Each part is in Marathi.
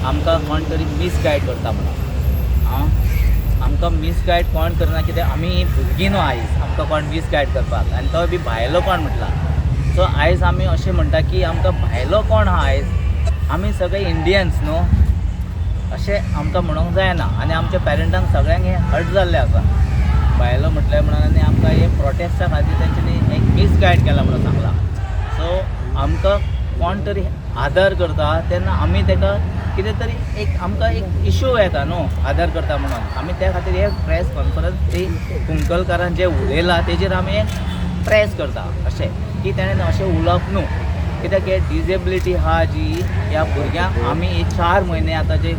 आमकां कोण तरी मिसगायड करता म्हणून आमकां मिसगायड कोण करना कित्याक आमी भुरगीं न्हू आयज आमकां कोण मिसगायड करपाक आनी तो बी भायलो कोण म्हटला. सो आयज आमी अशें म्हणटा की आमकां भायलो कोण आहा आयज आमी सगळे इंडियन्स न्हू अशें आमकां म्हणूंक जायना. आनी आमच्या पेरंटांक सगळ्यांक हें हर्ट जाल्लें आसा भायलो म्हटलें म्हणून आनी आमकां हे प्रोटेस्टा खातीर तेंच्यांनी एक मिसगायड केला म्हणून सांगलां. सो आमकां कोण तरी आदर करता तेन्ना आमी ताका कितें तरी एक आमकां एक इशू येता न्हू आदर करता म्हणून आमी त्या खातीर हे प्रेस कॉन्फरन्स ती कुंकलकारान जें उलयलां तेजेर आमी एक प्रेस करता अशें की तेणें अशें उलोवप न्हू. कित्याक हे डिजेबिलिटी आहा जी ह्या भुरग्यांक आमी हे 4 म्हयने आतां जे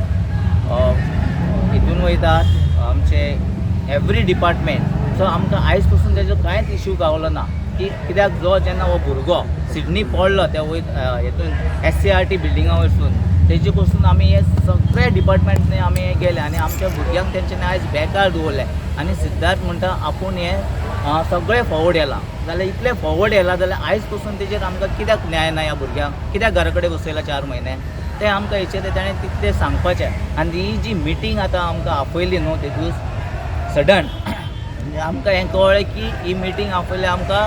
हितून वयतात आमचे एवरी डिपार्टमेंट. सो आमकां आयज पासून तेजो कांयच इशू गावलो ना की कित्याक जो जेन्ना हो भुरगो सिडनी पडलो त्या हितून SCRT बिल्डिंगा वयरसून तेजे पासून आमी हे सगळे डिपार्टमेंटनी आमी हे गेले आनी आमच्या भुरग्यांक तेंच्यांनी आयज बेकार दवरले. आनी सिद्धार्थ म्हणटा आपूण हे सगळें फॉवर्ड येलां जाल्यार इतलें फॉवर्ड येलां जाल्यार आयज पासून तेजेर आमकां कित्याक न्याय ना ह्या भुरग्यांक कित्याक घरा कडेन बसयला 4 म्हयने तें आमकां हेचेर ताणें तितलें सांगपाचें. आनी ही जी मिटींग आतां आमकां आपयली न्हू तेतून सडन आमकां हें कळ्ळें की ही मिटींग आपयली आमकां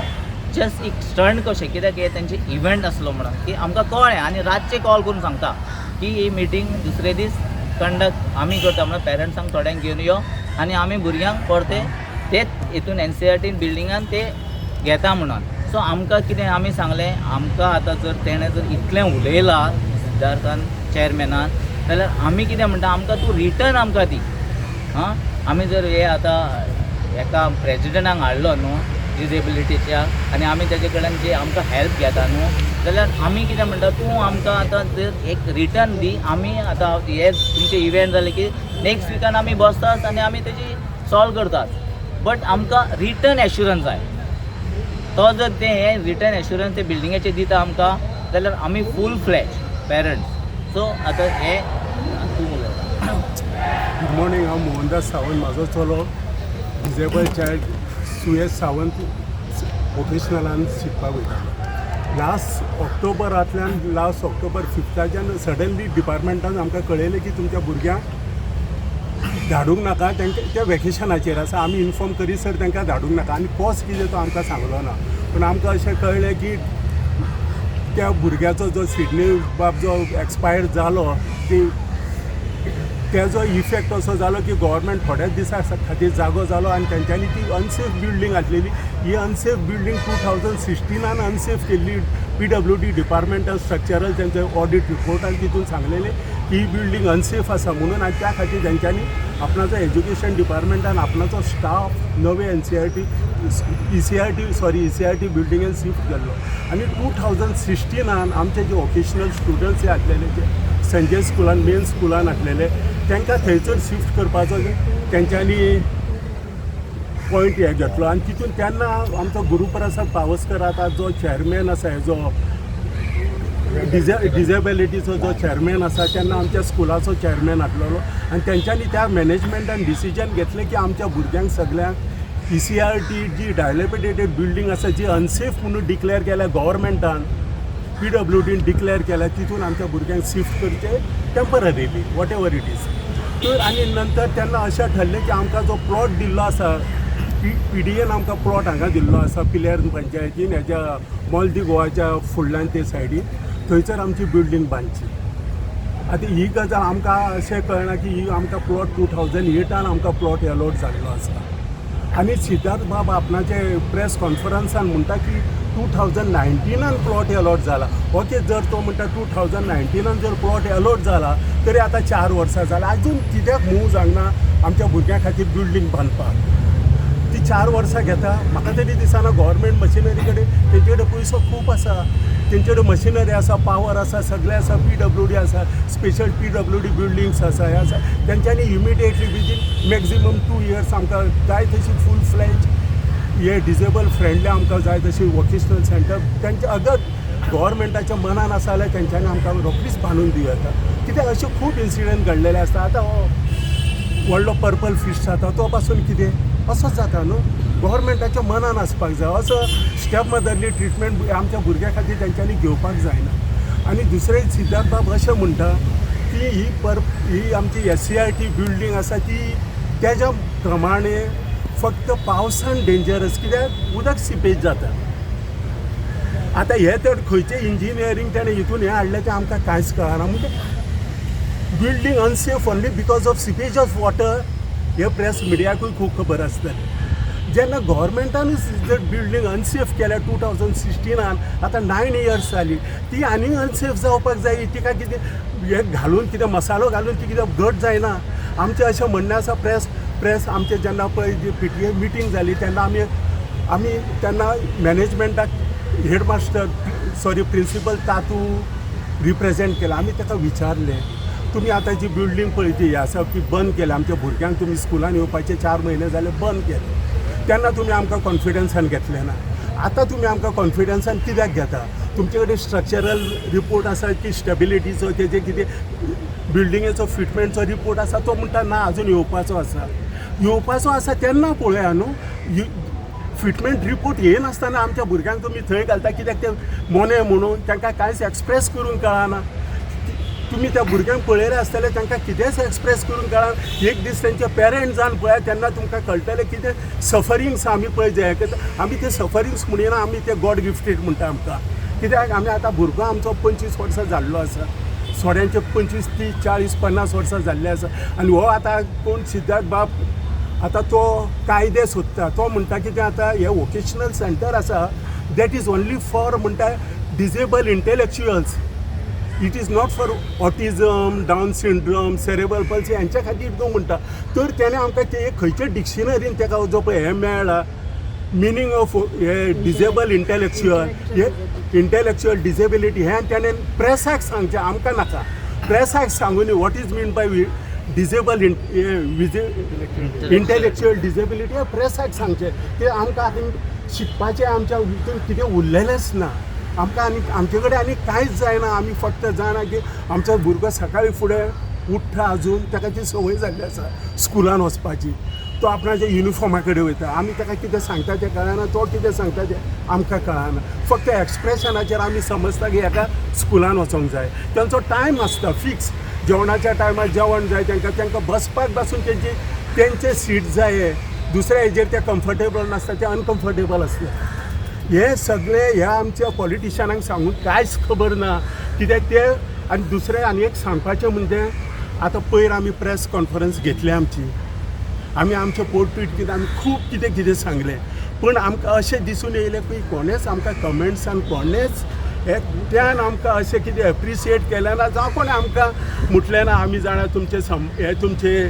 जस्ट एक स्टंट कशें कित्याक हे तेंचे इव्हेंट आसलो म्हणून की आमकां कळ्ळें आनी रातचें कॉल करून सांगता की ही मिटींग दुसरे दीस कंडक्ट आमी करता म्हणून पेरंट्सांक थोड्यांक घेवन यो आनी आमी भुरग्यांक परते तेच हितून NCRT बिल्डिंगान ते घेता म्हणून. सो आमकां कितें आमी सांगलें आमकां आतां जर तेणें जर इतलें उलयलां सिद्धार्थान चॅरमॅनान जाल्यार आमी कितें म्हणटा आमकां तूं रिटर्न आमकां दी. आमी जर हे आतां एका प्रेजिडंटाक हाडलो न्हू डिजेबिलिटीच्या आनी आमी तेजे कडल्यान जे आमकां हेल्प घेता न्हू जाल्यार आमी कितें म्हणटा तूं आमकां आतां जर एक रिटर्न दी. आमी आतां हे तुमचे इव्हेंट जाले की नेक्स्ट विकान आमी बसतात आनी आमी तेजी सॉल्व करतात. बट आमकां रिटर्न एश्युरन्स जाय. तो जर ते हे रिटर्न एश्युरन्स ते बिल्डिंगेचे दिता आमकां जाल्यार आमी फूल फ्लॅज पेरंट्स. सो आतां हे तूं उलयता. Good morning. हांव मोहनदास सावंत. म्हाजो चलो डिजेबल चायल्ड सुयश सावंत वोकेशनलान शिकपाक वयतालो. लास्ट ऑक्टोबर 5 सडनली डिपार्टमेंटान आमकां कळयलें की तुमच्या भुरग्यांक धाडूंक नाका त्या वॅकेशनाचेर आसा. आमी इन्फॉर्म करीसर तांकां धाडूंक नाका आनी कॉज कितें तो आमकां सांगलो ना. पूण आमकां अशें कळ्ळें की त्या भुरग्याचो जो सिडनी बाब जो एक्सपायर जालो तेजो इफेक्ट असो जालो की गव्हर्मेंट थोड्याच दिसा खातीर जागो जालो आनी तेंच्यांनी ती अनसेफ बिल्डींग घातलेली. ही अनसेफ बिल्डींग 2016 अनसेफ केल्ली. PWD डिपार्टमेंटल स्ट्रक्चरल तेंचे ऑडिट रिपोर्टान तितून सांगलेलें की ही बिल्डींग अनसेफ आसा म्हणून आनी त्या खातीर तेंच्यांनी आपणाचो एज्युकेशन डिपार्टमेंटान आपणाचो स्टाफ नवे ECRT बिल्डिंगेन शिफ्ट केल्लो. आनी 2016 आमचे जे वोकेशनल स्टुडंट्स घातलेले जे संजय स्कुलान मेन स्कुलान घातलेले तांकां थंयसर शिफ्ट करपाचो तेंच्यांनी पॉयंट हे घेतलो. आनी तितून तेन्ना आमचो गुरुप्रसाद पावसकर आतां जो चॅरमॅन आसा हेजो डिजेबिलिटीचो जो चॅरमॅन आसा तेन्ना आमच्या स्कुलाचो चॅरमॅन आसलेलो आनी तेंच्यांनी त्या मॅनेजमेंटान डिसिजन घेतलें की आमच्या भुरग्यांक सगळ्यांक ECRT जी डायलेपिडेटेड बिल्डींग आसा जी अनसेफ म्हणून डिक्लेअर केल्या गव्हर्मेंटान PWDन डिक्लेअर केल्या तितून आमच्या भुरग्यांक शिफ्ट करचे temporarily what ever it is. तर आनी नंतर तेन्ना अशें ठरलें की आमकां जो प्लॉट दिल्लो आसा PDAन आमकां प्लॉट हांगा दिल्लो आसा पिल्यार पंचायतीन हेज्या मॉल दी गोवाच्या फुडल्यान ते सायडीन थंयसर आमची बिल्डींग बांदची. आतां ही गजाल आमकां अशें कळना की ही आमकां प्लॉट 2008 आमकां प्लॉट अलॉट जाल्लो आसा. आनी सिद्धार्थ बाब आपणाचे प्रेस कॉन्फरन्सान म्हणटा की 2019 प्लॉट अलॉट जाला. ओके जर तो म्हणटा 2019 जर प्लॉट अलॉट जाला तरी आतां 4 वर्सां जालां आजून कित्याक मूव जावना आमच्या भुरग्यां खातीर बिल्डींग बांदपाक. ती 4 वर्सां घेता. म्हाका तरी दिसना गव्हर्मेंट मशिनरी कडेन तेंचे कडेन पयसो खूब आसा. तेंचे कडेन मशिनरी आसा पावर आसा सगळें आसा. PWD आसा स्पेशल PWD बिल्डिंग्स आसा हे आसा. तेंच्यांनी इमिडिएटली विदीन मॅक्झिमम 2 इयर्स आमकां जाय तशी फूल फ्लॅज हे डिजेबल फ्रेंडली आमकां जाय तशी वोकेशनल सेंटर तेंचे अगर गव्हर्मेंटाच्या मनान आसा जाल्यार तेंच्यांनी आमकां रोखडीच बांदून दिवं. कित्याक अशे खूब इन्सिडंट घडलेले आसता. आतां व्हडलो पर्पल फिश जाता तो पासून कितें असोच जाता न्हू. गव्हर्मेंटाच्या मनान आसपाक जाय. असो स्टेप मदरली ट्रिटमेंट आमच्या भुरग्यां खातीर तेंच्यांनी घेवपाक जायना. आनी दुसरें सिद्धार्थ बाब अशें म्हणटा ही आमची SCRT बिल्डींग आसा ती तेज्या प्रमाणे फक्त पावसान डेंजरस, कित्याक उदक सिपेज जाता. आतां हे तर खंयचे इंजिनियरींग तेणें हितून हें हाडलें तें आमकां कांयच कळना. म्हणजे building unsafe only because of seepage of water. हे प्रेस मिडियाकूय खूब खबर आसतलें. जेन्ना गव्हर्मेंटानूच जर बिल्डींग अनसेफ केल्या 2016 आतां 9 years जालीं, ती आनी अनसेफ जावपाक जाय. तिका कितें हे घालून कितें मसालो घालून ती कितें घट जायना. आमचें अशें म्हणणें आसा प्रेस आमचें जेन्ना पळय जी PTA मिटींग जाली तेन्ना आमी तेन्ना मॅनेजमेंटाक प्रिंसिपल तातू रिप्रेझेंट केला. आमी ताका विचारलें, तुमी आतां जी बिल्डींग पळय ती आसा ती बंद केल्या, आमच्या भुरग्यांक तुमी स्कुलान येवपाचे 4 म्हयने जाले बंद केले. तेन्ना तुमी आमकां कॉन्फिडन्सान घेतलें ना. आतां तुमी आमकां कॉन्फिडन्सान कित्याक घेता? तुमचे कडेन स्ट्रक्चरल रिपोर्ट आसा की स्टेबिलिटीचो, तेजे कितें बिल्डिंगेचो फिटमेंटचो रिपोर्ट आसा, तो म्हणटा ना आजून येवपाचो आसा तेन्ना पळोवया न्हू. फिटमेंट रिपोर्ट येनासतना आमच्या भुरग्यांक तुमी थंय घालता, कित्याक ते मोने म्हणून तांकां कांयच एक्सप्रेस करूंक कळना. तुमी त्या भुरग्यांक पळयलें आसतलें, तांकां कितेंच एक्सप्रेस करूंक कळना. एक दीस तेंचे पेरंट जावन पळया तेन्ना तुमकां कळटलें कितें सफरिंग्स आमी पळय जे हें करता. आमी ते सफरिंग्स म्हणिना, आमी ते गॉड गिफ्टेड म्हणटा आमकां. कित्याक आमी आतां भुरगो आमचो 25 वर्सां जाल्लो आसा, थोड्यांचे 25, 30, 40, 50 वर्सां जाल्ले आसा. आनी हो आतां कोण सिद्धार्थ बाब आतां तो कायदे सोदता. तो म्हणटा की तें आतां हे वोकेशनल सेंटर आसा दॅट इज ओन्ली फॉर म्हणटा disabled intellectuals. It is not for autism, Down syndrome, cerebral palsy हांच्या खातीर तो म्हणटा. तर तेणें आमकां ते खंयचे डिक्शनरीन ताका जो पळय हें मेळ्ळा मिनींग ऑफ हे डिजेबल इंटेलेक्च्युअल, हे इंटेलेक्च्युअल डिजेबिलिटी हें तेणें प्रेसाक सांगचें, आमकां नाका. प्रेसाक सांगून what is mean by disable intellectual disability हे प्रेसाक सांगचें. ते आमकां आतां शिकपाचें आमच्या हितून कितें उरलेलेंच ना. आमकां आनी आमचे कडेन आनी कांयच जायना. आमी फक्त जाणा की आमचो भुरगो सकाळीं फुडें उठ्ठा आजून ताका ती संवय जाल्ली आसा स्कुलान वचपाची. तो आपणाच्या युनिफॉर्मा कडेन वयता. आमी ताका कितें सांगता तें कळना, तो कितें सांगता तें आमकां कळना. फक्त एक्सप्रेशनाचेर आमी समजता की हेका स्कुलान वचोंक जाय. तांचो टायम आसता फिक्स. जेवणाच्या टायमार जेवण जाय तांकां बसपाक पासून तेंचे सीट जाय. दुसऱ्या हेजेर ते कम्फर्टेबल नासता, ते अनकम्फर्टेबल आसता. हे सगळे ह्या आमच्या पॉलिटिशनांक सांगून कांयच खबर ना. कित्याक ते आनी दुसरें आनी एक सांगपाचें म्हणजे आतां पयर आमी प्रेस कॉन्फरन्स घेतली आमची. आमी आमचें पोटपीट कितें आमी खूब कितें सांगलें, पूण आमकां अशें दिसून येयलें की कोणेच आमकां कमेंट्सान कोणेच एकट्यान आमकां अशें कितें एप्रिशिएट केलें ना, जावं कोणें आमकां म्हटलें ना आमी जाणा तुमचे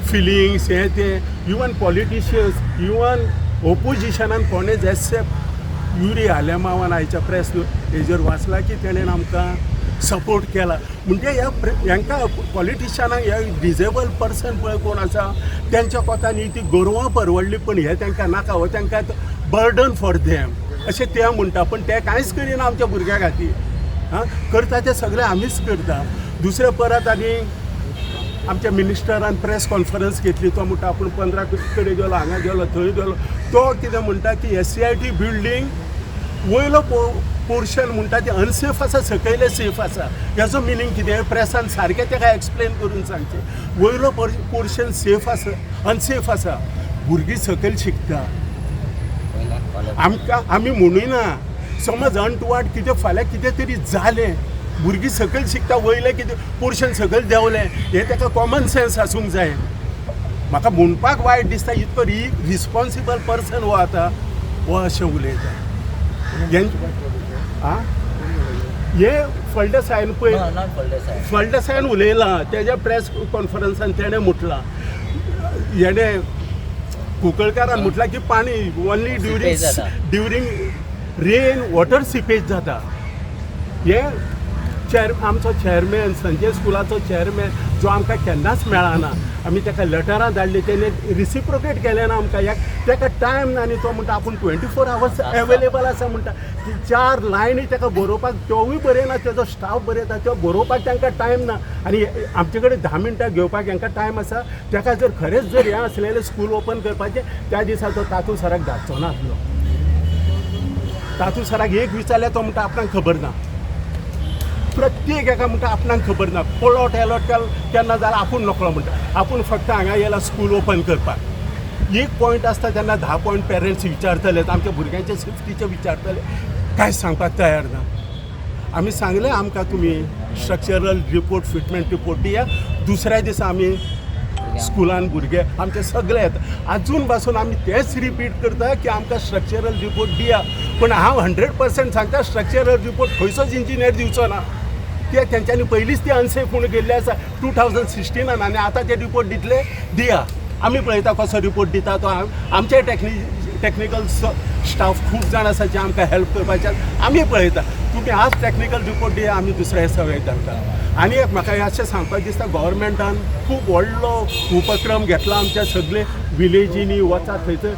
फिलिंग्स हे ते. इवन पॉलिटिशियन्स, इवन ओपोजिशनान कोणेच एक्सेप्ट युरी आलेमावान आयच्या प्रेस हेजेर वाचला की तेणेन आमकां सपोर्ट केला. म्हणजे हांकां पॉलिटिशनांक हे डिजेबल पर्सन पळय कोण आसा तेंच्या कोतांनी ती गोरवां परवडली, पण हे तांकां नाका. हो तांकां बर्डन फॉर देम अशें ते म्हणटा. पण ते कांयच करिना आमच्या भुरग्यां खातीर. करता ते सगळे आमीच करता. दुसरे परत आनी आमच्या मिनिस्टरान प्रेस कॉन्फरन्स घेतली. तो म्हणटा आपूण 15 कडेन गेलो, हांगा गेलो, थंय गेलो. तो कितें म्हणटा की SCRT बिल्डींग वयलो पोर्शन म्हणटा ते अनसेफ आसा, सकयले सेफ आसा. हेजो मिनींग कितें? प्रेसान सारकें ताका एक्सप्लेन करून सांगचें. वयलो पोर्शन सेफ आसा, अनसेफ आसा. भुरगीं सकयल शिकता. आमकां आमी म्हणुना समज अनटुवार्ड कितें फाल्यां कितें तरी जालें, भुरगीं सकयल शिकता, वयलें कितें पोर्शन सकयल देंवलें, हें ताका कॉमन सेन्स आसूंक जाय. म्हाका म्हणपाक वायट दिसता इतको रिस्पॉन्सिबल पर्सन हो आतां हो अशें उलयता. हे फळदेसायन पळय फळदेसायन उलयलां तेज्या प्रेस कॉन्फरन्सान तेणें म्हटलां, हेणें कुंकळकारान म्हटलां की पाणी only during rain water seepage जाता. हे आमचो चॅरमॅन संजय स्कुलाचो चॅरमॅन जो आमकां केन्नाच मेळना. आमी ताका लेटरां धाडलीं, तेणें रिसिप्रोकेट केलें ना आमकां. ताका टायम ना आनी तो म्हणटा आपूण 24 hours एवेलेबल आसा म्हणटा. 4 लायनी ताका बरोवपाक तोवूय बरयना, तेजो स्टाफ बरयता, तो बरोवपाक तांकां टायम ना. आनी आमचे कडेन 10 मिनटां घेवपाक हांकां टायम आसा. ताका जर खरेंच जर हें आसलेलें स्कूल ओपन करपाचें त्या दिसा तो तातू सराक धाडचो नासलो. तातू सराक एक विचारल्यार तो म्हणटा आपणाक खबर ना. प्रत्येक एका म्हणटा आपणाक खबर ना प्लॉट अलॉट केन्ना जाल्यार आपूण नकळो म्हणटा आपूण फक्त हांगा येयला स्कूल ओपन करपाक एक पॉयंट आसता तेन्ना 10 पॉयंट पेरंट्स विचारतले आमच्या भुरग्यांचे सेफ्टीचे विचारतले कांय सांगपाक तयार ना आमी सांगलें आमकां तुमी स्ट्रक्चरल रिपोर्ट फिटमेंट रिपोर्ट दिया दुसऱ्या दिसा आमी स्कुलान भुरगे आमचे सगळे येता आजून पासून आमी तेच रिपीट करता की आमकां स्ट्रक्चरल रिपोर्ट दिया पण हांव 100% सांगता स्ट्रक्चरल रिपोर्ट खंयचोच इंजिनियर दिवचो ना कित्याक तेंच्यांनी पयलींच ती अनसेफ म्हणून गेल्ली आसा 2016 आनी आतां ते रिपोर्ट दितले दिया आमी पळयता कसो रिपोर्ट दिता तो आमचे टेक्निकल स्टाफ खूब जाण आसा जे आमकां हेल्प करपाचे आमी पळयता तुमी आज टेक्निकल रिपोर्ट दिया आमी दुसऱ्या सवय धाडटा आनी एक म्हाका अशें सांगपाक दिसता गव्हर्मेंटान खूब व्हडलो उपक्रम घेतला आमच्या सगळे विलेजींनी वचा थंयसर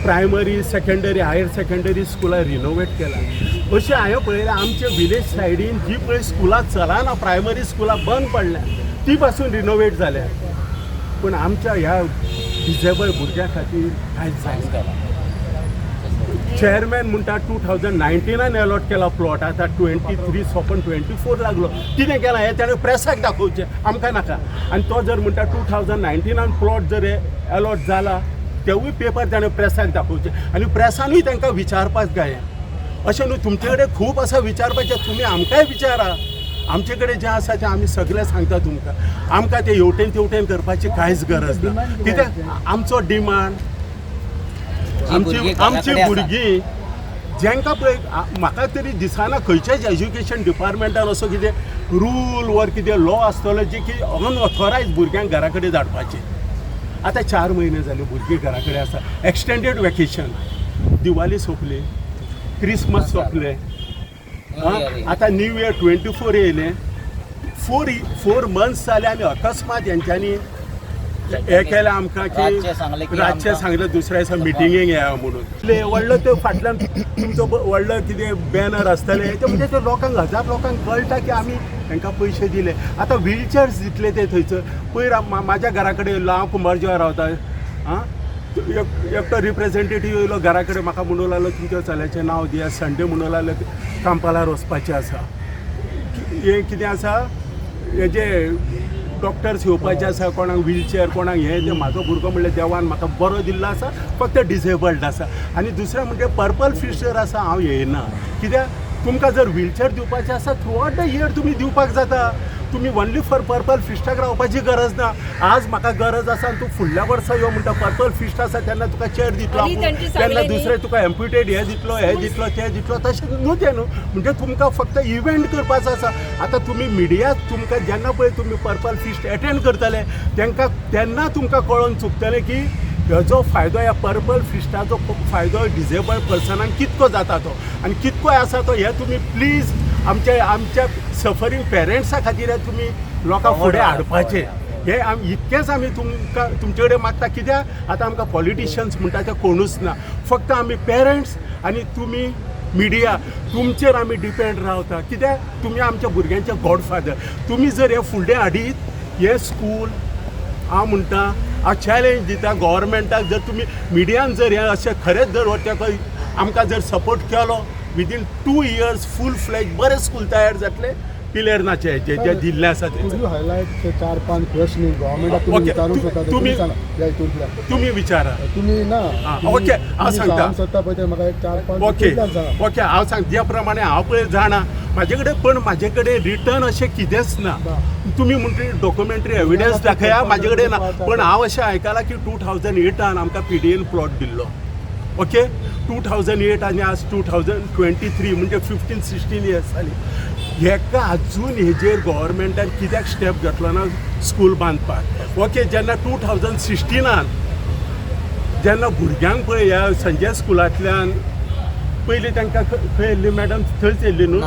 प्रायमरी सेकंडरी हायर सेकंडरी स्कुलां रिनोवेट केला अशें हांवें पळयलें आमच्या विलेज सायडीन जी पळय स्कुलां चलना प्रायमरी स्कुलां बंद पडल्या ती पासून रिनोवेट जाल्या पूण आमच्या ह्या डिसेबल भुरग्यां खातीर कांयच जायना चेअरमॅन म्हणटा 2019 अलॉट केला प्लॉट आता 23 सोंपून 24 लागलो कितें केलां हें ताणें प्रेसाक दाखोवचें आमकां नाका आनी तो जर म्हणटा 2019 प्लॉट जर अलॉट जाला तेवूय पेपर ताणें प्रेसाक दाखोवचे आनी प्रेसानूय तांकां विचारपाक जाय अशें न्हू तुमचे कडेन खूब आसा विचारपाचें तुमी आमकांय विचारा आमचे कडेन जें आसा तें आमी सगळें सांगता तुमकां आमकां तें हेवटेन तेवटेन करपाची कांयच गरज ना कित्याक आमचो डिमांड आमची भुरगीं जेंकां पळय म्हाका तरी दिसना खंयच्याच एज्युकेशन डिपार्टमेंटान असो कितें रूल वर कितें लॉ आसतलो जे की अनऑथोरायज भुरग्यांक घरा कडेन धाडपाचे आतां 4 म्हयने जाले भुरगीं घरा कडेन आसा एक्सटेंडेड वेकेशन दिवाळी सोंपली क्रिसमस सोंपले आतां न्यू इयर 24 येयलें 4 मंथ्स जाले आनी अकस्मात हेंच्यांनी हे केलें आमकां की रातचें सांगलें दुसऱ्या दिसा मिटिंगेक या म्हणून व्हडलो ते फाटल्यान तुमचो व्हडलो कितें बॅनर आसतले ते म्हणजे ते लोकांक 1000 लोकांक कळटा की आमी तांकां पयशे दिले आतां व्हीलचेअर्स दितले ते थंयसर पयर म्हाज्या घरा कडेन येयल्लो हांव कुंभारजुव्यार रावता आं एकटो रिप्रेझेंटेटीव येयलो घरा कडेन म्हाका म्हणूं लागलो तुमच्या चल्याचें नांव दिया संडे म्हणूं लागलो कांपालार वचपाचें आसा हें कितें आसा हेजे डॉक्टर्स येवपाचे आसा कोणाक व्हीलचेअर कोणाक हें तें म्हाजो भुरगो म्हणल्यार देवान म्हाका बरो दिल्लो आसा फक्त डिसेबल्ड आसा आनी दुसरें म्हणजे पर्पल फिश जर आसा हांव येयना कित्याक तुमकां जर व्हीलचेअर दिवपाचें आसा थ्रू आउट द इयर तुमी दिवपाक जाता तुमी ओन्ली फॉर पर्पल फिस्टाक रावपाची गरज ना आज म्हाका गरज आसा आनी तूं फुडल्या वर्सा यो म्हणटा पर्पल फिस्ट आसा तेन्ना तुका चेअर दितलो तेन्ना दुसरें तुका एम्प्युटेड हें दितलो तें दितलो तशें न्हू तें न्हू म्हणजे तुमकां फक्त इव्हेंट करपाचो आसा आतां तुमी मिडिया तुमकां जेन्ना पळय तुमी पर्पल फिस्ट एटेंड करतले तेन्ना तुमकां कळोन चुकतलें की हेजो फायदो ह्या पर्पल फिस्टाचो फायदो डिसेबल्ड पर्सनांक कितको जाता तो आनी कितकोय आसा तो हे तुमी प्लीज आमच्या सफरींग पेरंट्सा खातीर तुमी लोकां फुडें हाडपाचें हे इतकेंच आमी तुमकां तुमचे कडेन मागता कित्याक आतां आमकां पॉलिटिशियन्स म्हणटा ते कोणूच ना फक्त आमी पेरंट्स आनी तुमी मिडिया तुमचेर आमी डिपेंड रावता कित्याक तुमी आमच्या भुरग्यांचे गॉडफादर तुमी जर हे फुडें हाडीत हे स्कूल हांव म्हणटा हांव चॅलेंज दिता गव्हर्मेंटाक जर तुमी मिडियान जर हे अशें खरेंच जर तेका आमकां जर सपोर्ट केलो विदीन 2 years फूल फ्लॅज बरें स्कूल तयार जातले पिलेरनाचे जे जे दिल्ले आसा ते हायलायट 4-5 प्रश्न गव्हर्मेंटाक तुमी विचारा तुमी ना ओके हांव सांगता म्हाका 4-5 ओके हांव सांग ज्या प्रमाणे हांव पळय जाणा म्हाजे कडेन रिटर्न अशें कितेंच ना तुमी म्हणटा डॉक्युमेंटरी एविडन्स दाखया म्हाजे कडेन ना पण हांव अशें आयकलां की 2008 आमकां PDN प्लॉट दिल्लो ओके 2008 आनी आज 2023 म्हणजे 15-16 years जाली हेका अजून हेजेर गव्हर्मेंटान कित्याक स्टेप घेतलो ना स्कूल बांदपाक ओके जेन्ना 2016 जेन्ना भुरग्यांक पळय ह्या संजय स्कुलांतल्यान पयलीं तांकां खंय येयल्ली मॅडम थंयच येयल्ली न्हू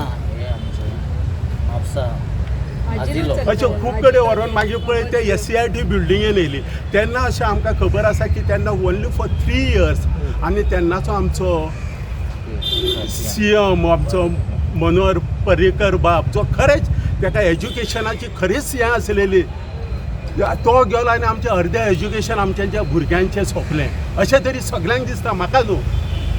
अशें खूब कडेन व्हरोन मागीर पळय ते SCRT बिल्डिंगेन येयली तेन्ना अशें आमकां खबर आसा की तेन्ना ओन्ली फॉर 3 years आनी तेन्नाचो आमचो CM आमचो मनोहर पर्रीकर बाब जो खरेंच ताका एज्युकेशनाची खरीच हें आसलेली तो गेलो आनी आमचें अर्दें एज्युकेशन आमच्या भुरग्यांचें सोंपलें अशें तरी सगळ्यांक दिसता म्हाका न्हू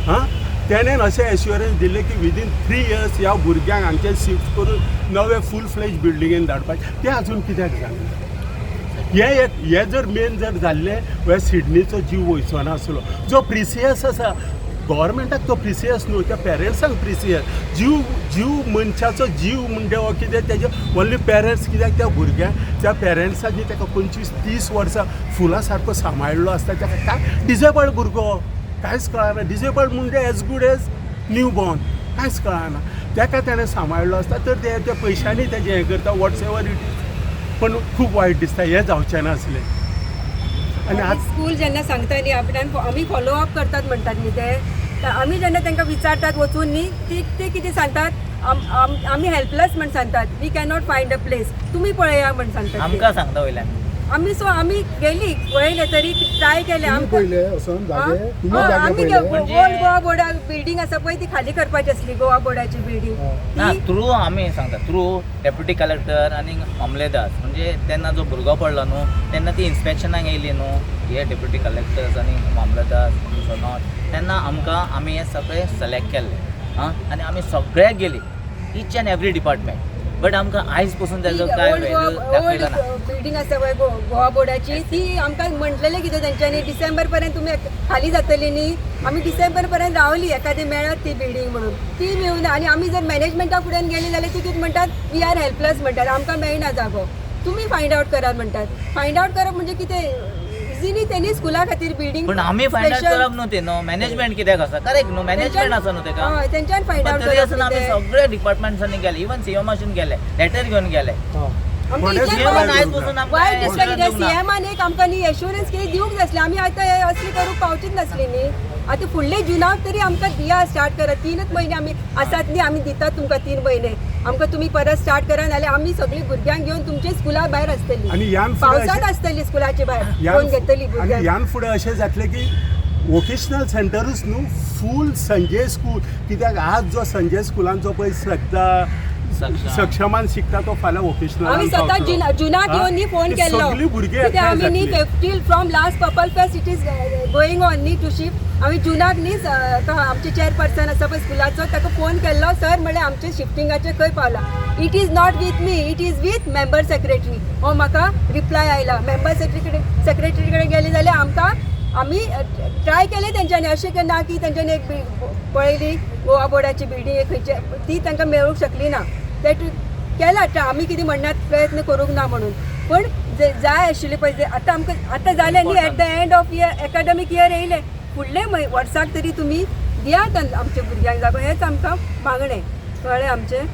हां तेणेन अशें एश्युरन्स दिलें की विदीन 3 years ह्या भुरग्यांक हांगचे शिफ्ट करून नवे फूल फ्लेज बिल्डिंगेन धाडपाचें तें आजून कित्याक जालें हे जर मेन जर जाल्लें ह्या सिडनीचो जीव वयचो नासलो जो प्रिसियस आसा गव्हर्मेंटाक तो प्रिसियस न्हू त्या पेरंट्सांक प्रिसियस जीव मनशाचो जीव म्हणजे हो कितें तेजे ओन्ली पेरंट्स कित्याक त्या भुरग्याक त्या पेरंट्सांनी ताका 25-30 वर्सां फुला सारको सांबाळिल्लो आसता ताका काय डिजेबल्ड भुरगो कांयच कळना डिजेबल्ड म्हणजे as good as newborn कांयच कळना ताका ताणें सांबाळिल्लो आसता तर त्या पयशांनी तेजें हें करता वॉट्स एवर इट इज पण खूब वायट दिसता हें जावचें नासलें आनी आतां स्कूल जेन्ना सांगता न्ही आमी फॉलो अप करतात म्हणटात न्ही ते तर आमी जेन्ना तांकां विचारतात वचून न्ही ते कितें सांगतात आमी हेल्पलेस म्हण सांगतात we can not find a place तुमी पळया म्हण सांगतात आमकां सांगता वयल्यान आमी गेली पळयले तरी ट्राय केले तुम्ही पहिले वचून जागे तुम्ही जागे आमी पहिले म्हणजे- ओल्ड गोवा बोर्डा बिल्डींग आसा पळय ती खाली करपाची आसली गोवा बोर्डाची बिल्डींग ना थ्रू आमी सांगता थ्रू डेप्युटी कलेक्टर आनी मामलेदार म्हणजे तेन्ना जो भुरगो पडलो न्हू तेन्ना ती इन्स्पेक्शनाक येयली न्हू हे डेप्युटी कलेक्टर्स आनी मामलेदार तेन्ना आमी हे सगळे सिलेक्ट केल्ले आनी आमी सगळ्याक गेली each and every department but आमकां आयज पसून तेजो काय ओल्ड व्हॅल्यू दाखयलो ना बिल्डींग आसा पळय गोवा बोर्डाची ती आमकां म्हटलेलें कितें तेंच्यांनी डिसेंबर पर्यंत तुमी खाली जातली न्ही आमी डिसेंबर पर्यंत रावली एखादी मेळत ती बिल्डींग म्हणून ती मेळून आनी आमी जर मॅनेजमेंटा फुड्यान गेली जाल्यार ती कितें म्हणटात वी आर हेल्पलेस म्हणटात आमकां मेळना जागो तुमी फायंड आउट करात म्हणटात फायंड आउट करप म्हणजे कितें इजिली तेणी स्कुला खातीर बिल्डींग पण आमी फायंड आउट करप न्हू ते न्हू मॅनेजमेंट कित्याक आसा करेक्ट न्हू मॅनेजमेंट आसा न्हू तेका हय तेंच्यान फायंड पण आउट तरी आसून आमी करप सगळे डिपार्टमेंट्सांनी गेले इवन सीएमासून गेले लेटर घेवन गेले सीएमान आयज पसून वायट दिसता कितें आमकां सीएमान एक आमकां न्ही एश्युरन्स कितें दिवंक जाय आसलें आमी आतां हे असली करूंक पावचीच नासली न्ही आतां फुडले जुनाक तरी आमकां दिया स्टार्ट करात 3च म्हयने आमी आसात न्ही आमी दितात तुमकां 3 म्हयने आमकां तुमी परत स्टार्ट करा नाल्यार आमी सगळीं भुरग्यांक घेवन तुमचे स्कुला भायर आनी आसतली ह्यान फुडें पावसांत आसतली स्कुलाचे भायर कोण घेतली आनी भुरग्यांक ह्यान फुडें अशें जातलें की वोकेशनल सेंटरूच न्हू फूल संजय स्कूल कित्याक आज जो संजय स्कुलांचो पळय श्रद्धा सक्षमान शिकता तो फाल्यां वोकेशनल आमी स्वता जुनाक येवन न्ही फोन केल्लो सगळीं भुरगीं कित्याक एकठांय आमी न्ही जातलीं. 50 from last purple fest it is going on न्ही टू शिफ्ट आमी जुनाक न्ही आमचे चेअरपर्सन आसा पळय स्कुलाचो ताका फोन केल्लो सर म्हळ्यार आमचे शिफ्टिंगाचे खंय पावला it is not with me it is with member secretary हो म्हाका रिप्लाय आयला मेंबर सेक्रेटरी कडेन गेली जाल्यार आमकां आमी ट्राय केले तेंच्यांनी अशें ना की तेंच्यांनी एक पळयली गोवा बोर्डाची बिल्डींग एक खंयचे ती तांकां मेळूंक शकली ना ते केला आमी कितें म्हणण्यात प्रयत्न करूंक ना म्हणून पण जाय आशिल्ले पळय आतां आमकां आतां जालें न्ही at the end of year academic year येयले फुडले वर्साक तरी तुमी दियात आमच्या भुरग्यांक जागो हेंच आमकां मागणें कळ्ळें आमचें